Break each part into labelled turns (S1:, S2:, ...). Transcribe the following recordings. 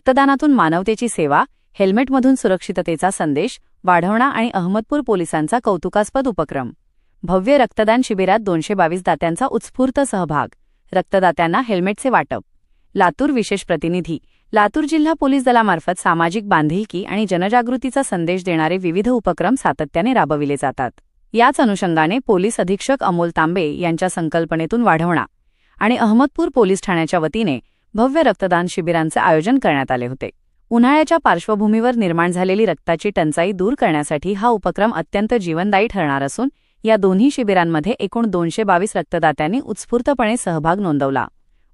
S1: रक्तदानातून मानवतेची सेवा, हेल्मेटमधून सुरक्षिततेचा संदेश, वाढवणा आणि अहमदपूर पोलिसांचा कौतुकास्पद उपक्रम. भव्य रक्तदान शिबिरात 222 दात्यांचा उत्स्फूर्त सहभाग. रक्तदात्यांना हेल्मेटचे वाटप. लातूर विशेष प्रतिनिधी. लातूर जिल्हा पोलीस दलामार्फत सामाजिक बांधिलकी आणि जनजागृतीचा संदेश देणारे विविध उपक्रम सातत्याने राबविले जातात. याच अनुषंगाने पोलीस अधीक्षक अमोल तांबे यांच्या संकल्पनेतून वाढवणा आणि अहमदपूर पोलीस ठाण्याच्या वतीने भव्य रक्तदान शिबिरांचे आयोजन करण्यात आले होते. उन्हाळ्याच्या पार्श्वभूमीवर निर्माण झालेली रक्ताची टंचाई दूर करण्यासाठी हा उपक्रम अत्यंत जीवनदायी ठरणार असून या दोन्ही शिबिरांमध्ये एकूण 222 रक्तदात्यांनी उत्स्फूर्तपणे सहभाग नोंदवला.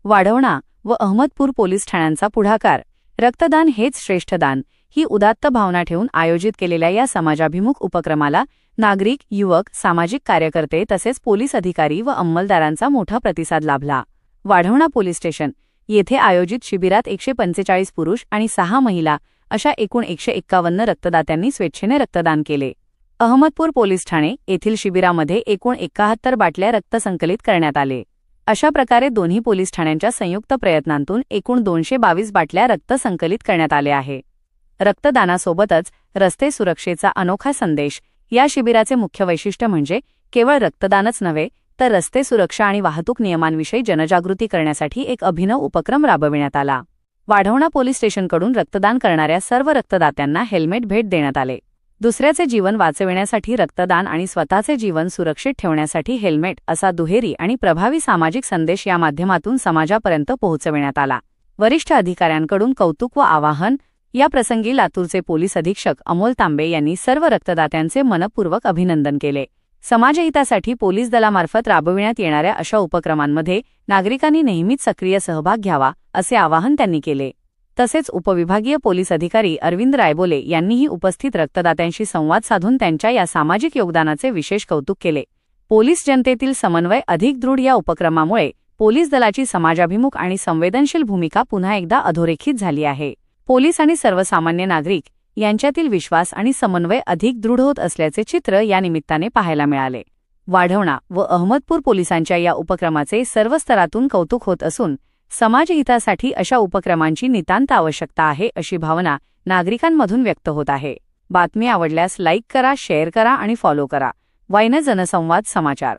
S1: वाढवणा व अहमदपूर पोलीस ठाण्यांचा पुढाकार. रक्तदान हेच श्रेष्ठ दान ही उदात्त भावना ठेवून आयोजित केलेल्या या समाजाभिमुख उपक्रमाला नागरिक, युवक, सामाजिक कार्यकर्ते तसेच पोलीस अधिकारी व अंमलदारांचा मोठा प्रतिसाद लाभला. वाढवणा पोलीस स्टेशन येथे आयोजित शिबिरात 145 पुरुष आणि 6 महिला अशा एकूण 151 रक्तदात्यांनी स्वेच्छेने रक्तदान केले. अहमदपूर पोलीस ठाणे येथील शिबिरामध्ये एकूण 71 बाटल्या रक्त संकलित करण्यात आले. अशा प्रकारे दोन्ही पोलीस ठाण्यांच्या संयुक्त प्रयत्नांतून एकूण 222 बाटल्या रक्त संकलित करण्यात आले आहे. रक्तदानासोबतच रस्ते सुरक्षेचा अनोखा संदेश. या शिबिराचे मुख्य वैशिष्ट्य म्हणजे केवळ रक्तदानच नव्हे तर रस्ते सुरक्षा आणि वाहतूक नियमांविषयी जनजागृती करण्यासाठी एक अभिनव उपक्रम राबविण्यात आला. वाढवणा पोलीस स्टेशनकडून रक्तदान करणाऱ्या सर्व रक्तदात्यांना हेल्मेट भेट देण्यात आले. दुसऱ्याचे जीवन वाचविण्यासाठी रक्तदान आणि स्वतःचे जीवन सुरक्षित ठेवण्यासाठी हेल्मेट असा दुहेरी आणि प्रभावी सामाजिक संदेश या माध्यमातून समाजापर्यंत पोहोचविण्यात आला. वरिष्ठ अधिकाऱ्यांकडून कौतुक व आवाहन. या प्रसंगी लातूरचे पोलीस अधीक्षक अमोल तांबे यांनी सर्व रक्तदात्यांचे मनपूर्वक अभिनंदन केले. समाजहितासाठी पोलीस दलामार्फत राबविण्यात येणाऱ्या अशा उपक्रमांमध्ये नागरिकांनी नेहमीच सक्रिय सहभाग घ्यावा असे आवाहन त्यांनी केले. तसेच उपविभागीय पोलीस अधिकारी अरविंद रायबोले यांनीही उपस्थित रक्तदात्यांशी संवाद साधून त्यांच्या या सामाजिक योगदानाचे विशेष कौतुक केले. पोलीस जनतेतील समन्वय अधिक दृढ. या उपक्रमामुळे पोलीस दलाची समाजाभिमुख आणि संवेदनशील भूमिका पुन्हा एकदा अधोरेखित झाली आहे. पोलीस आणि सर्वसामान्य नागरिक यांच्यातील विश्वास आणि समन्वय अधिक दृढ होत असल्याचे चित्र या निमित्ताने पाहायला मिळाले. वाढवणा व अहमदपूर पोलिसांच्या या उपक्रमाचे सर्व स्तरातून कौतुक होत असून समाजहितासाठी अशा उपक्रमांची नितांत आवश्यकता आहे अशी भावना नागरिकांमधून व्यक्त होत आहे. बातमी आवडल्यास लाईक करा, शेअर करा आणि फॉलो करा. वायन जनसंवाद समाचार.